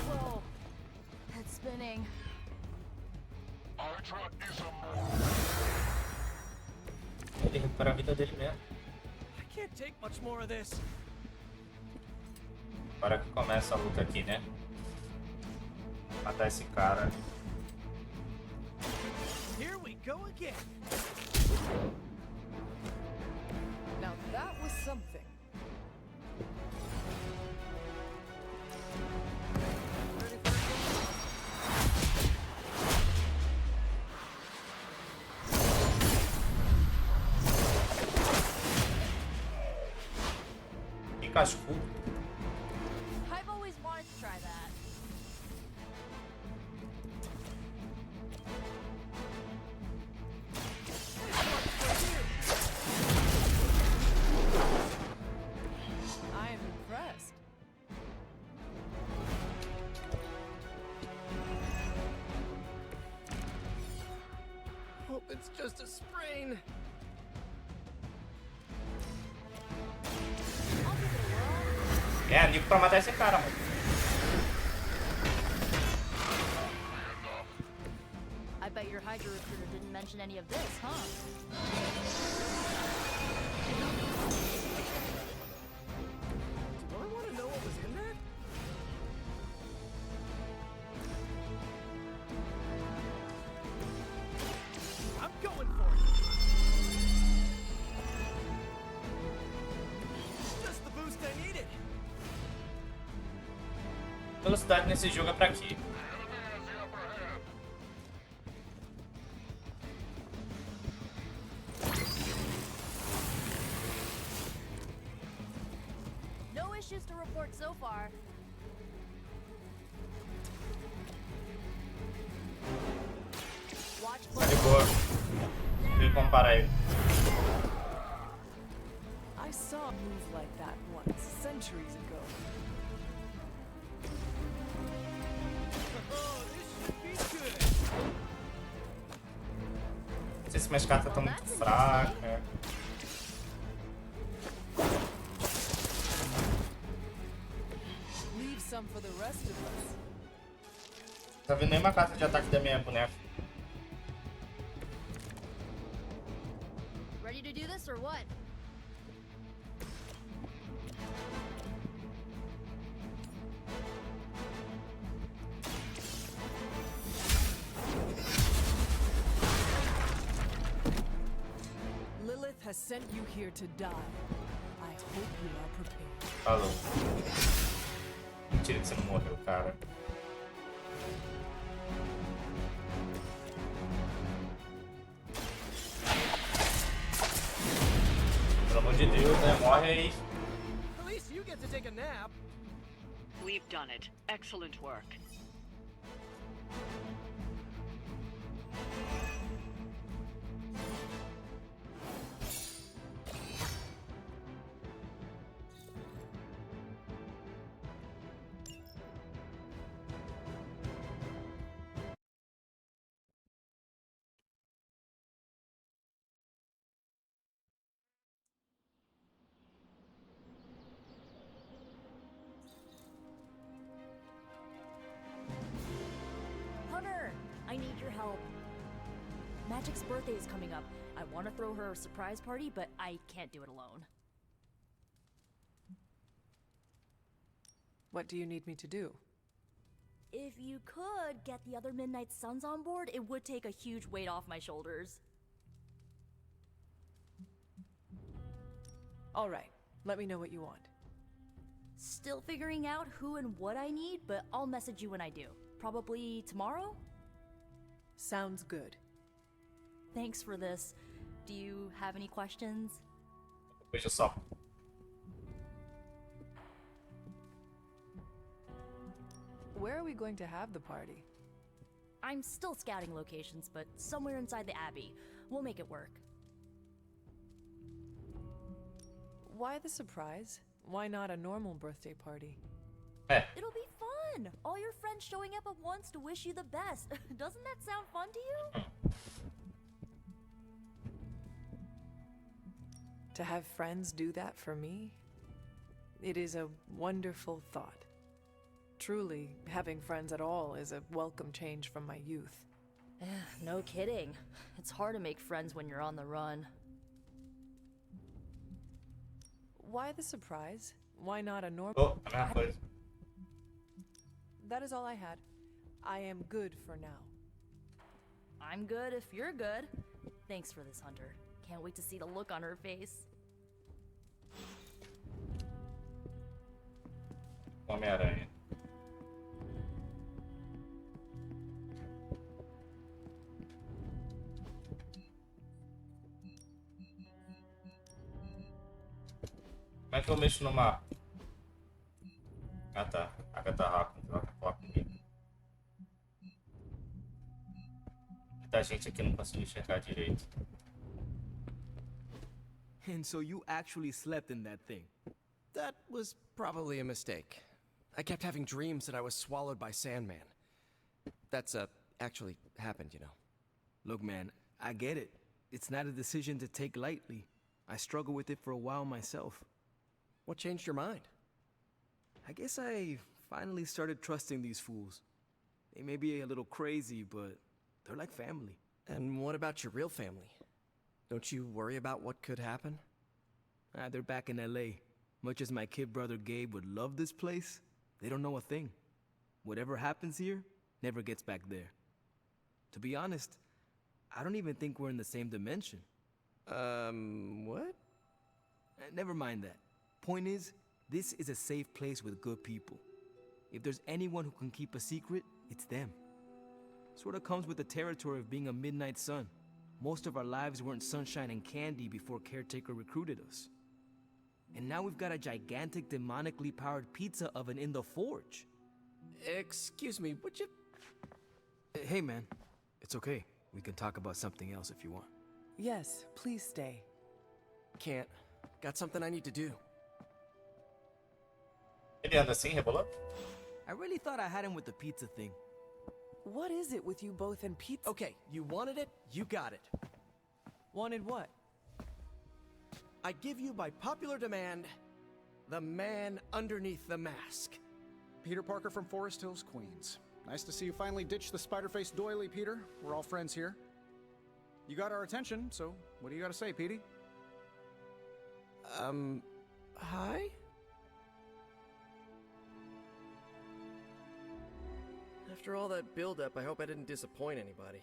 Whoa. Head spinning. Ele recupera a vida dele mesmo. I can't Can't take much more of this. Agora que começa a luta aqui, né? Matar esse cara. Here we go again. Now that was something. Que cascudo. I've always wanted to try that. I am impressed. Hope it's just a sprain. É, Nico pra matar esse cara, mano. I bet your Hydra recruiter didn't mention any of this, huh? Do I want to know what was in that? I'm going for it. Just the boost I needed. Velocidade nesse jogo é pra quê? No issues to report so far. Watch Tá de boa. Vem comparar ele. I saw a move like that once, centuries ago. Oh, this should be good. Não sei se minhas cartas estão muito fracas. Leave some for the rest of us. Tá vendo nenhuma carta de ataque da minha boneca. Ready to do this or what? Lilith has sent you here to die. I hope you are prepared. Falou. Mentira que você não morreu, cara. Pelo amor de Deus, né? Morre aí. At least you get to take a nap. We've done it. Excellent work. Hunter, I need your help. Magic's birthday is coming up. I want to throw her a surprise party, but I can't do it alone. What do you need me to do? If you could get the other Midnight Suns on board, it would take a huge weight off my shoulders. All right, let me know what you want. Still figuring out who and what I need, but I'll message you when I do. Probably tomorrow? Sounds good. Thanks for this. Do you have any questions? Veja só. Where are we going to have the party? I'm still scouting locations, but somewhere inside the Abbey. We'll make it work. Why the surprise? Why not a normal birthday party? It'll be fun! All your friends showing up at once to wish you the best. Doesn't that sound fun to you? To have friends do that for me? It is a wonderful thought. Truly, having friends at all is a welcome change from my youth. No kidding. It's hard to make friends when you're on the run. Why the surprise? Why not a normal? Oh, a mesma coisa. That is all I had. I am good for now. I'm good if you're good. Thanks for this, Hunter. Can't wait to see the look on her face. Homem-Aranha. Como é que eu mexo no mapa? Ah tá, a Agatha Harkness vai falar comigo. Muita gente aqui não conseguiu enxergar direito. And so you actually slept in that thing? That was probably a mistake. I kept having dreams that I was swallowed by Sandman. That's, actually happened, you know. Look, man, I get it. It's not a decision to take lightly. I struggled with it for a while myself. What changed your mind? I guess I finally started trusting these fools. They may be a little crazy, but they're like family. And what about your real family? Don't you worry about what could happen? They're back in LA. Much as my kid brother Gabe would love this place, they don't know a thing. Whatever happens here never gets back there. To be honest, I don't even think we're in the same dimension. What? Never mind that. Point is, this is a safe place with good people. If there's anyone who can keep a secret, it's them. Sort of comes with the territory of being a midnight sun. Most of our lives weren't sunshine and candy before Caretaker recruited us. And now we've got a gigantic demonically powered pizza oven in the forge. Excuse me, would you... Hey man, it's okay. We can talk about something else if you want. Yes, please stay. Can't. Got something I need to do. Ele anda assim, rebolando? I really thought I had him with the pizza thing. What is it with you both and pizza? Okay, you wanted it, you got it. Wanted what? I give you by popular demand, the man underneath the mask. Peter Parker from Forest Hills, Queens. Nice to see you finally ditched the spider-faced doily, Peter. We're all friends here. You got our attention, so what do you got to say, Petey? Hi? After all that build-up, I hope I didn't disappoint anybody.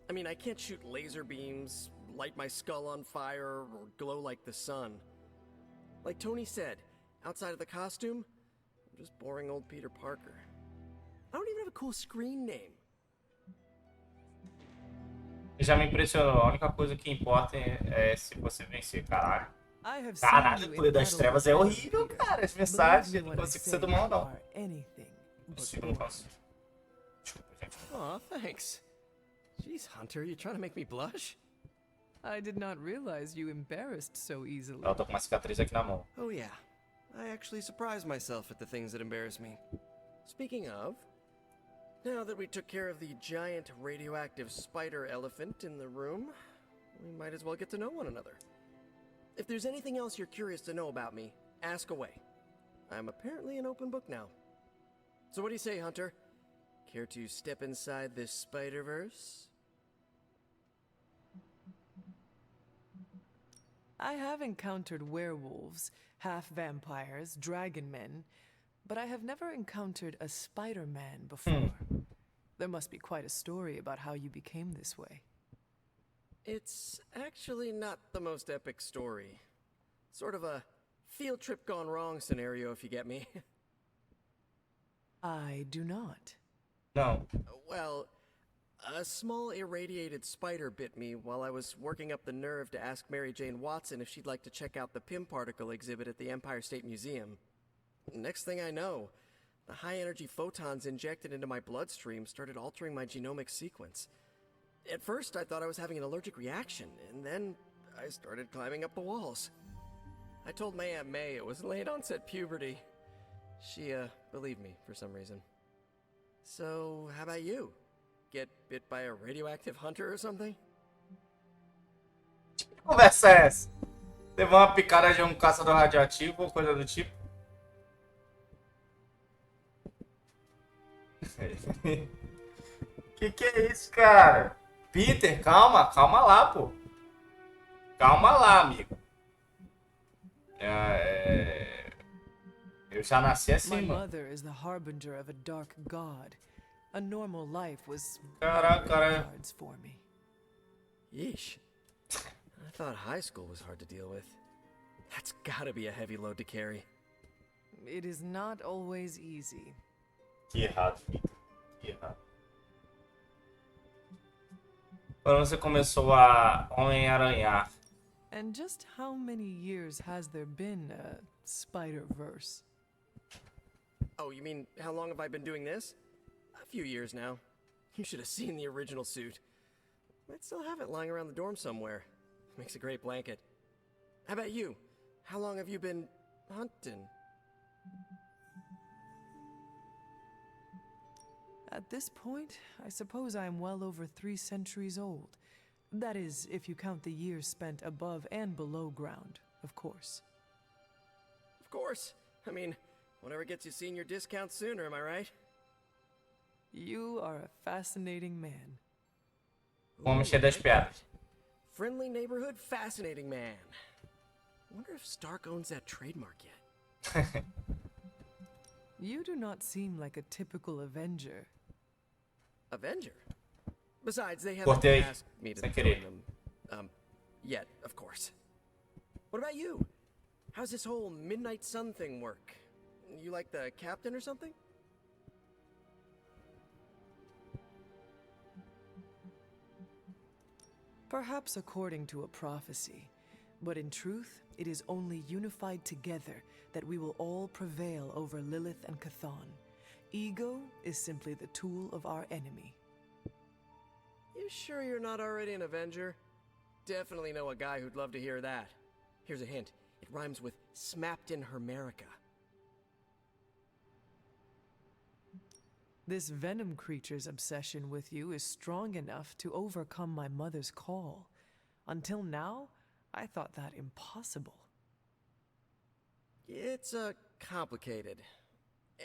I mean, I can't shoot laser beams, light my skull on fire, or glow like the sun. Like Tony said, outside of the costume, I'm just boring old Peter Parker. I don't even have a cool screen name. Já me impressionou. A única coisa que importa é se você vencer, caralho. Caralho, o Poder das Trevas é horrível, cara. As mensagens, eu não consigo ser do mal, não. Não consigo. Desculpa, gente. Aw, thanks. Jeez, Hunter, you trying to make me blush? I did not realize you embarrassed so easily. Eu tô com uma cicatriz aqui na mão. Oh yeah, I actually surprise myself at the things that embarrass me. Speaking of, now that we took care of the giant radioactive spider elephant in the room, we might as well get to know one another. If there's anything else you're curious to know about me, ask away. I'm apparently an open book now. So what do you say, Hunter? Care to step inside this Spider-Verse? I have encountered werewolves, half-vampires, dragon men, but I have never encountered a Spider-Man before. There must be quite a story about how you became this way. It's actually not the most epic story. Sort of a field trip gone wrong scenario, if you get me. I do not. No. Well, a small irradiated spider bit me while I was working up the nerve to ask Mary Jane Watson if she'd like to check out the Pym particle exhibit at the Empire State Museum. Next thing I know, the high-energy photons injected into my bloodstream started altering my genomic sequence. At first, I thought I was having an allergic reaction, and then I started climbing up the walls. I told my Aunt May it was late-onset puberty. She, believed me for some reason. So, how about you? Get bit by a radioactive hunter or something? Que conversa é essa? Levou uma picada de um caçador radioativo ou coisa do tipo? Que é isso, cara? Peter, calma lá, pô. Calma lá, amigo. Eu já nasci assim, My mano. mother is the harbinger of a dark god. A normal life was Caraca, cara. cards for me. Yeesh. I thought high school was hard to deal with. That's gotta be a heavy load to carry. It is not always easy. Que errado, Vitor. Que errado. Quando você começou a Homem-Aranhar? And just how many years has there been a Spider-Verse? Oh, you mean how long have I been doing this? A few years now. You should have seen the original suit. I'd still have it lying around the dorm somewhere. Makes a great blanket. How about you? How long have you been hunting? At this point, I suppose I am well over 3 centuries old. That is, if you count the years spent above and below ground, of course. Of course. I mean, whatever gets you senior discount sooner, am I right? You are a fascinating man. Homem cheio das piadas. Friendly neighborhood fascinating man. Wonder if Stark owns that trademark yet. You do not seem like a typical Avenger. Avenger? Besides, they haven't Cortei. asked me to Sem join querer. them. Yet, of course. What about you? How's this whole Midnight Sun thing work? You like the captain or something? Perhaps according to a prophecy, but in truth, it is only unified together that we will all prevail over Lilith and Chthon. Ego is simply the tool of our enemy. You sure you're not already an Avenger? Definitely know a guy who'd love to hear that. Here's a hint. It rhymes with smapped in Hermerica. This venom creature's obsession with you is strong enough to overcome my mother's call. Until now, I thought that impossible. It's, complicated.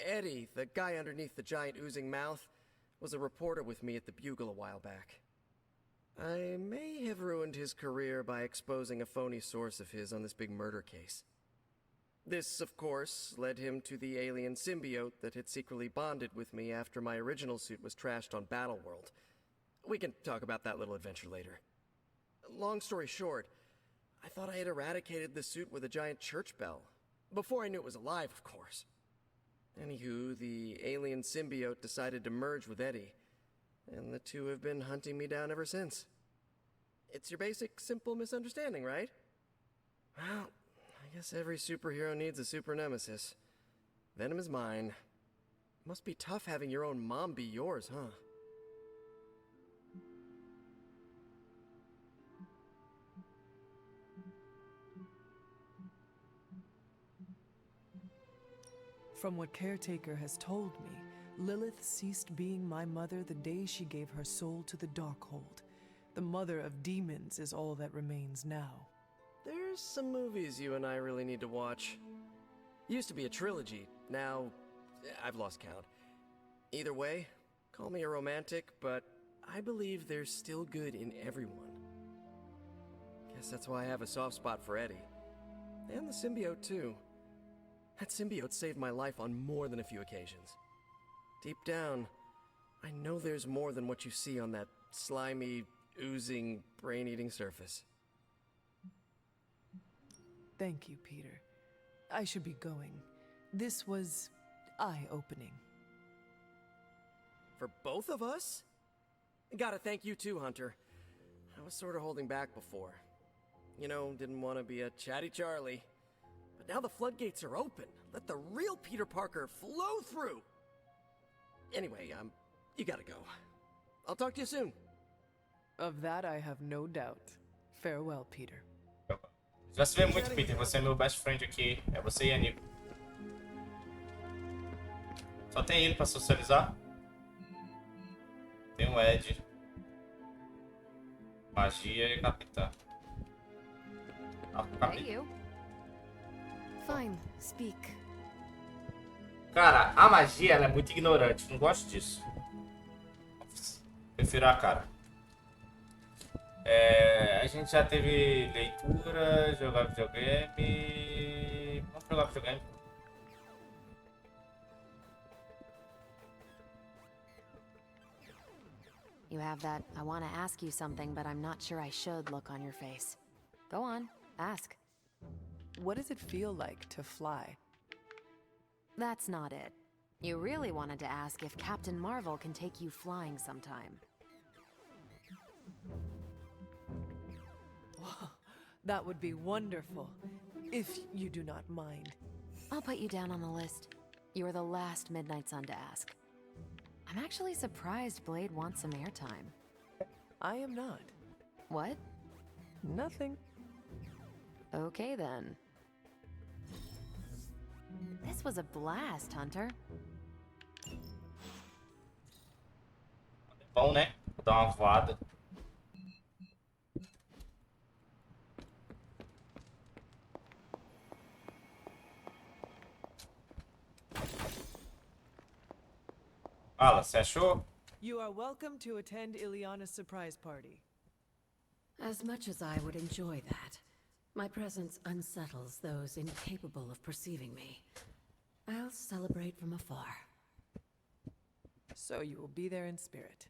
Eddie, the guy underneath the giant oozing mouth, was a reporter with me at the Bugle a while back. I may have ruined his career by exposing a phony source of his on this big murder case. This, of course, led him to the alien symbiote that had secretly bonded with me after my original suit was trashed on Battleworld. We can talk about that little adventure later. Long story short, I thought I had eradicated the suit with a giant church bell. Before I knew it was alive, of course. Anywho, the alien symbiote decided to merge with Eddie, and the two have been hunting me down ever since. It's your basic, simple misunderstanding, right? Well, I guess every superhero needs a super nemesis. Venom is mine. Must be tough having your own mom be yours, huh? From what Caretaker has told me, Lilith ceased being my mother the day she gave her soul to the Darkhold. The mother of demons is all that remains now. There's some movies you and I really need to watch. Used to be a trilogy, now I've lost count. Either way, call me a romantic, but I believe there's still good in everyone. Guess that's why I have a soft spot for Eddie. And the symbiote, too. That symbiote saved my life on more than a few occasions. Deep down, I know there's more than what you see on that slimy, oozing, brain-eating surface. Thank you, Peter. I should be going. This was eye-opening. For both of us? Gotta thank you too, Hunter. I was sort of holding back before. You know, didn't want to be a chatty Charlie. But now the floodgates are open. Let the real Peter Parker flow through. Anyway, you gotta go. I'll talk to you soon. Of that I have no doubt. Farewell, Peter. Já se vê muito, Peter. Você é meu best friend aqui. É você e a Nico. Só tem ele pra socializar. Tem o Ed. Magia e Capitã. Hey, you. Fine, speak. Cara, a magia ela é muito ignorante. Não gosto disso. Prefiro a cara. A gente já teve leitura, jogar videogame. Vamos jogar videogame. You have that I want to ask you something, but I'm not sure I should look on your face. Go on, ask. What does it feel like to fly? That's not it. You really wanted to ask if Captain Marvel can take you flying sometime. Whoa, that would be wonderful, if you do not mind. I'll put you down on the list. You were the last Midnight Sun to ask. I'm actually surprised Blade wants some airtime. I am not. What? Nothing. Okay then. This was a blast, Hunter. Bom, né? Vou dar uma voada. Fala, você achou? You are welcome to attend Ileana's surprise party. As much as I would enjoy that, my presence unsettles those incapable of perceiving me. I'll celebrate from afar. So you will be there in spirit.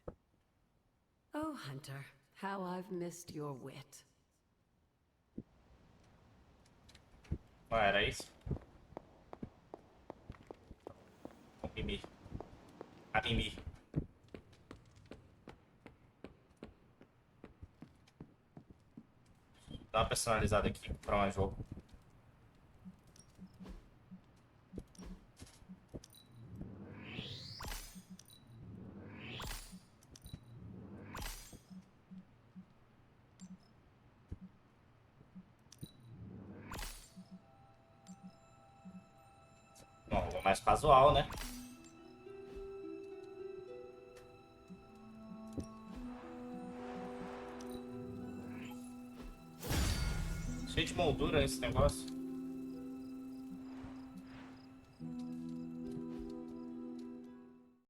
Oh, Hunter, how I've missed your wit. Ah, era isso? Mimimi. A Mimi. Dá uma personalizada aqui para mais jogo. Bom, mais casual, né? Cheio de moldura esse negócio.